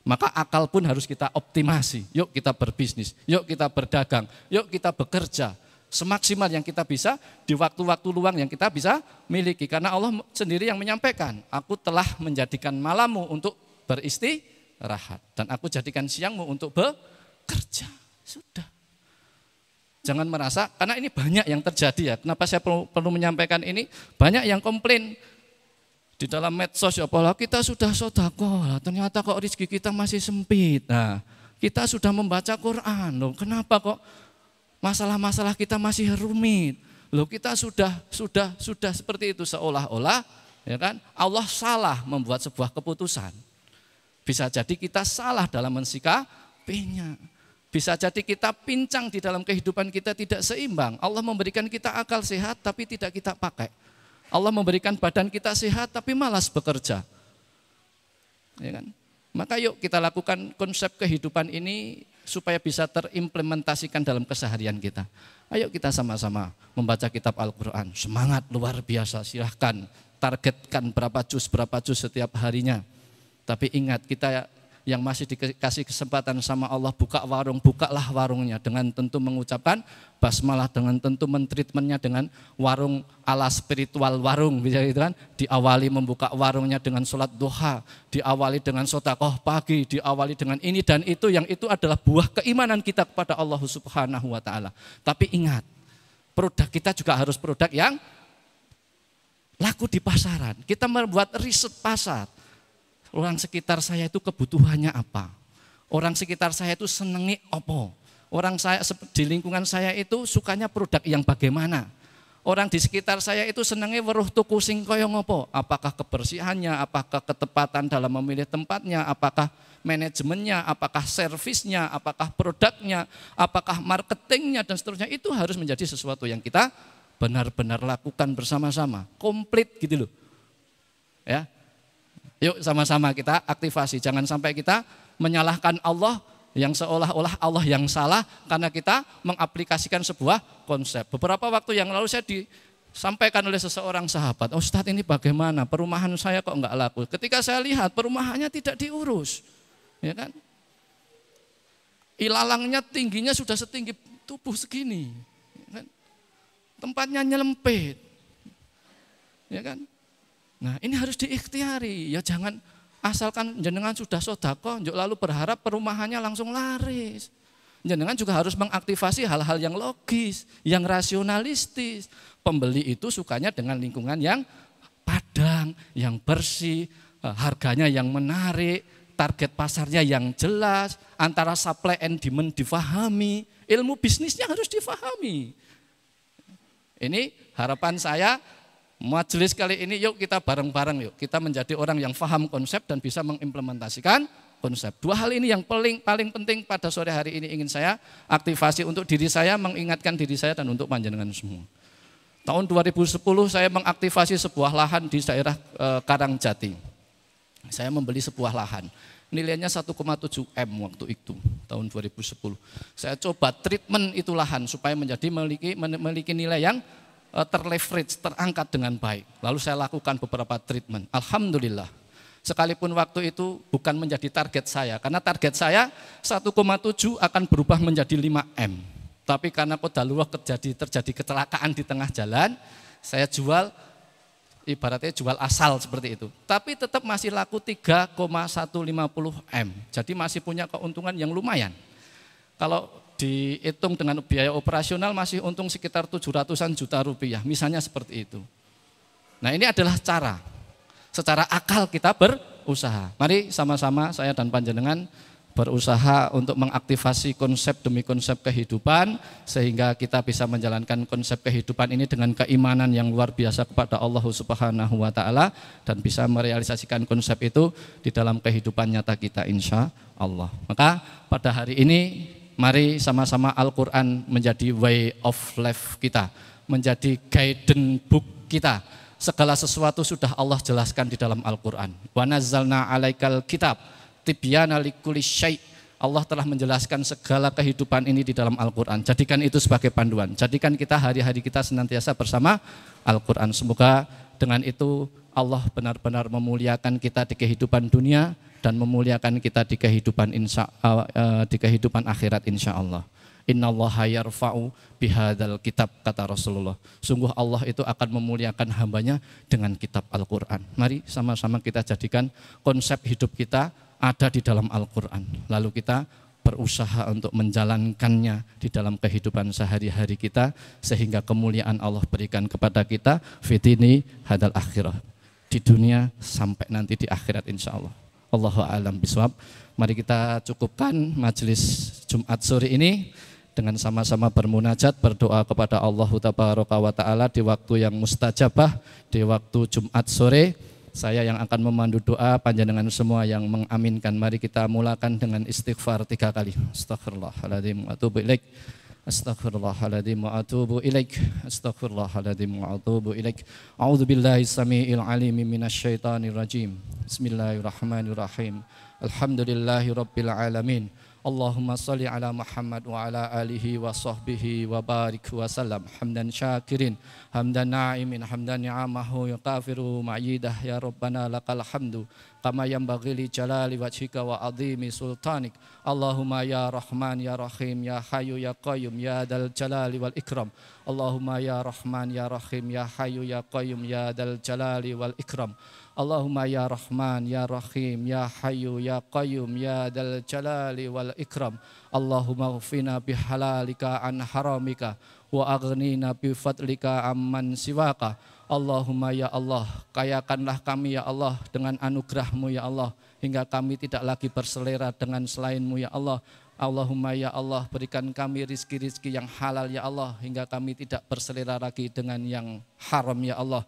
Maka akal pun harus kita optimasi. Yuk kita berbisnis, yuk kita berdagang, yuk kita bekerja semaksimal yang kita bisa di waktu-waktu luang yang kita bisa miliki. Karena Allah sendiri yang menyampaikan, aku telah menjadikan malammu untuk beristirahat dan aku jadikan siangmu untuk bekerja. Sudah. Jangan merasa, karena ini banyak yang terjadi ya. Kenapa saya perlu menyampaikan ini? Banyak yang komplain di dalam medsos, ya Allah kita sudah sedekah, ternyata kok rezeki kita masih sempit. Nah, kita sudah membaca Quran, loh kenapa kok masalah-masalah kita masih rumit? Loh kita sudah seperti itu, seolah-olah ya kan Allah salah membuat sebuah keputusan. Bisa jadi kita salah dalam mensikapinya. Bisa jadi kita pincang di dalam kehidupan kita tidak seimbang. Allah memberikan kita akal sehat tapi tidak kita pakai. Allah memberikan badan kita sehat tapi malas bekerja. Ya kan? Maka yuk kita lakukan konsep kehidupan ini supaya bisa terimplementasikan dalam keseharian kita. Ayo kita sama-sama membaca kitab Al-Quran. Semangat luar biasa, silahkan targetkan berapa juz setiap harinya. Tapi ingat, kita yang masih dikasih kesempatan sama Allah buka warung, bukalah warungnya dengan tentu mengucapkan basmalah, dengan tentu mentreatmentnya dengan warung ala spiritual warung, bisa gitu kan. Diawali membuka warungnya dengan sholat duha, diawali dengan sedekah pagi, diawali dengan ini dan itu, yang itu adalah buah keimanan kita kepada Allah Subhanahu wa ta'ala. Tapi ingat, produk kita juga harus produk yang laku di pasaran. Kita membuat riset pasar. Orang sekitar saya itu kebutuhannya apa? Orang sekitar saya itu senengi apa? Orang saya di lingkungan saya itu sukanya produk yang bagaimana? Orang di sekitar saya itu senengi weruh tuku sing kaya ngopo? Apakah kebersihannya, apakah ketepatan dalam memilih tempatnya, apakah manajemennya, apakah servisnya, apakah produknya, apakah marketingnya dan seterusnya. Itu harus menjadi sesuatu yang kita benar-benar lakukan bersama-sama, komplit gitu loh. Ya. Yuk sama-sama kita aktivasi, jangan sampai kita menyalahkan Allah yang seolah-olah Allah yang salah karena kita mengaplikasikan sebuah konsep. Beberapa waktu yang lalu saya disampaikan oleh seseorang sahabat, Ustadz ini bagaimana, perumahan saya kok enggak laku. Ketika saya lihat perumahannya tidak diurus, ya kan? Ilalangnya tingginya sudah setinggi tubuh segini, ya kan? Tempatnya nyelempit, ya kan? Nah ini harus diikhtiari, ya jangan asalkan jenengan sudah sedekah, lalu berharap perumahannya langsung laris. Jenengan juga harus mengaktifasi hal-hal yang logis, yang rasionalistis. Pembeli itu sukanya dengan lingkungan yang padang, yang bersih, harganya yang menarik, target pasarnya yang jelas, antara supply and demand difahami, ilmu bisnisnya harus difahami. Ini harapan saya. Majelis kali ini yuk kita bareng-bareng yuk kita menjadi orang yang paham konsep dan bisa mengimplementasikan konsep. Dua hal ini yang paling penting pada sore hari ini ingin saya aktifasi untuk diri saya, mengingatkan diri saya dan untuk panjenengan semua. Tahun 2010 saya mengaktifasi sebuah lahan di daerah Karangjati. Saya membeli sebuah lahan. nilainya 1,7 M waktu itu, tahun 2010. Saya coba treatment itu lahan supaya memiliki nilai yang terleverage, terangkat dengan baik. Lalu saya lakukan beberapa treatment. Alhamdulillah. Sekalipun waktu itu bukan menjadi target saya, karena target saya 1,7 akan berubah menjadi 5 M. Tapi karena qadarullah terjadi kecelakaan di tengah jalan, saya jual, ibaratnya jual asal seperti itu. Tapi tetap masih laku 3,150 M. Jadi masih punya keuntungan yang lumayan. Kalau dihitung dengan biaya operasional masih untung sekitar 700-an juta rupiah, misalnya seperti itu. Nah, ini adalah secara akal kita berusaha. Mari sama-sama saya dan panjenengan berusaha untuk mengaktifasi konsep demi konsep kehidupan sehingga kita bisa menjalankan konsep kehidupan ini dengan keimanan yang luar biasa kepada Allah Subhanahu wa taala dan bisa merealisasikan konsep itu di dalam kehidupan nyata kita insya Allah. Maka pada hari ini mari sama-sama Al-Quran menjadi way of life kita, menjadi guidance book kita. Segala sesuatu sudah Allah jelaskan di dalam Al-Quran. Wa nazzalna 'alaikal kitab tibyana likulli syai'. Allah telah menjelaskan segala kehidupan ini di dalam Al-Quran. Jadikan itu sebagai panduan. Jadikan kita hari-hari kita senantiasa bersama Al-Quran. Semoga dengan itu Allah benar-benar memuliakan kita di kehidupan dunia dan memuliakan kita di kehidupan akhirat insya Allah. Innallaha yarfa'u bihadzal kitab, kata Rasulullah. Sungguh Allah itu akan memuliakan hambanya dengan kitab Al-Quran. Mari sama-sama kita jadikan konsep hidup kita ada di dalam Al-Quran. Lalu kita berusaha untuk menjalankannya di dalam kehidupan sehari-hari kita sehingga kemuliaan Allah berikan kepada kita fitini hadal akhirah, di dunia sampai nanti di akhirat insya Allah. Allahu a'lam bishawab. Mari kita cukupkan majelis Jumat sore ini dengan sama-sama bermunajat, berdoa kepada Allah Tabaraka wa Ta'ala di waktu yang mustajabah, di waktu Jumat sore. Saya yang akan memandu doa, panjenengan semua yang mengaminkan. Mari kita mulakan dengan istighfar 3 kali. Astaghfirullahaladzim wa atubu ilaik. Astaghfirullahaladzim wa atubu ilaik. Astaghfirullahaladzim wa atubu ilaik. A'udzu billahi samiil alim minasyaitonir rajim. Bismillahirrahmanirrahim. Alhamdulillahi rabbil alamin. Allahumma salli ala Muhammad wa ala alihi wa sahbihi wa barik wa salam. Hamdan syakirin, hamdan na'imin, hamdan ni'amahu yukafiru ma'yidah. Ya Rabbana lakal hamdu kama yanbaghi li jalali wajhika wa azimi sultanik. Allahumma ya Rahman ya Rahim ya Hayyu ya Qayyum ya dal jalali wal ikram. Allahumma ya Rahman ya Rahim ya Hayyu ya Qayyum ya dal jalali wal ikram. Allahumma ya Rahman ya Rahim ya Hayyu ya Qayyum ya dal jalali wal ikram. Allahumma ghfina bihalalika an haramika wa aghnina bifadlika amman siwaka. Allahumma ya Allah, kayakanlah kami ya Allah dengan anugerah-Mu ya Allah hingga kami tidak lagi berselera dengan selain-Mu ya Allah. Allahumma ya Allah, berikan kami rizki-rizki yang halal ya Allah hingga kami tidak berselera lagi dengan yang haram ya Allah.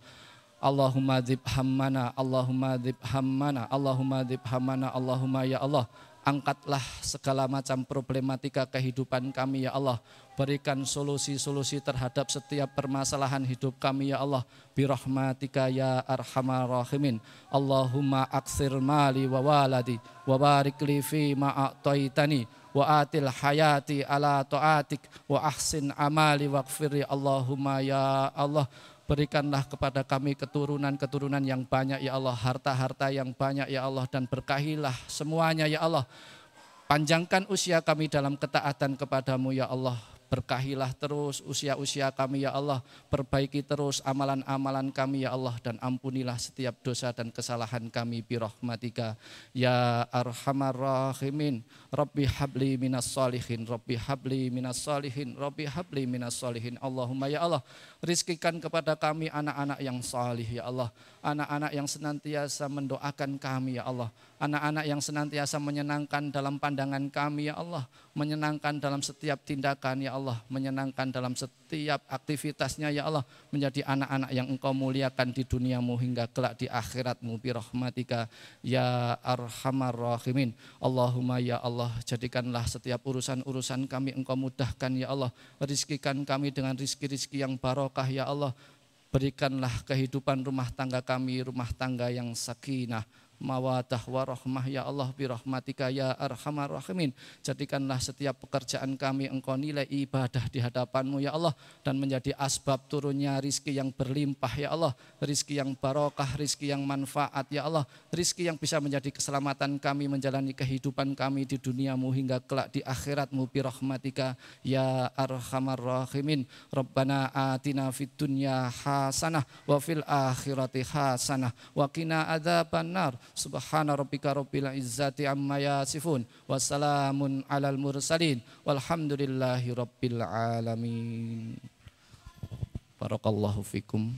Allahumma dzib hammana, Allahumma dzib hammana, Allahumma dzib hammana, Allahumma ya Allah, angkatlah segala macam problematika kehidupan kami ya Allah. Berikan solusi-solusi terhadap setiap permasalahan hidup kami ya Allah. Birahmatika ya arhamar rahimin. Allahumma aksir mali wa waladi wa barik li fi ma a'taitani wa atil hayati ala ta'atik wa ahsin amali waghfir. Allahumma ya Allah, berikanlah kepada kami keturunan-keturunan yang banyak ya Allah, harta-harta yang banyak ya Allah, dan berkahilah semuanya ya Allah. Panjangkan usia kami dalam ketaatan kepadamu ya Allah. Berkahilah terus usia-usia kami ya Allah. Perbaiki terus amalan-amalan kami ya Allah. Dan ampunilah setiap dosa dan kesalahan kami birahmatika ya arhamar rahimin. Rabbi habli minas salihin, Rabbi habli minas salihin, Rabbi habli minas salihin. Allahumma ya Allah, rizkikan kepada kami anak-anak yang salih ya Allah. Anak-anak yang senantiasa mendoakan kami ya Allah. Anak-anak yang senantiasa menyenangkan dalam pandangan kami ya Allah. Menyenangkan dalam setiap tindakan ya Allah. Menyenangkan dalam setiap aktivitasnya ya Allah. Menjadi anak-anak yang Engkau muliakan di duniamu hingga kelak di akhiratmu birahmatika ya arhamar rahimin. Allahumma ya Allah, jadikanlah setiap urusan-urusan kami Engkau mudahkan ya Allah. Rizkikan kami dengan rizki-rizki yang barokah ya Allah. Berikanlah kehidupan rumah tangga kami, rumah tangga yang sakinah, mawadah warahmah ya Allah birahmatika ya arhamar rahimin. Jadikanlah setiap pekerjaan kami Engkau nilai ibadah di hadapan-Mu ya Allah, dan menjadi asbab turunnya rizki yang berlimpah ya Allah, rizki yang barokah, rizki yang manfaat ya Allah, rizki yang bisa menjadi keselamatan kami menjalani kehidupan kami di duniamu hingga kelak di akhiratmu birahmatika ya arhamar rahimin. Rabbana atina fid dunya hasanah wa fil akhirati hasanah wa qina adzabannar. Subhana rabbika rabbil izzati amma yasifun wa salamun alal mursalin walhamdulillahi rabbil alamin. Barakallahu fikum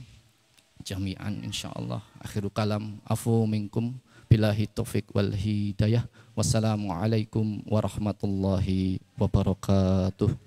jami'an insyaallah. Akhiru kalam afu minkum billahi taufik wal hidayah. Wassalamualaikum warahmatullahi wabarakatuh.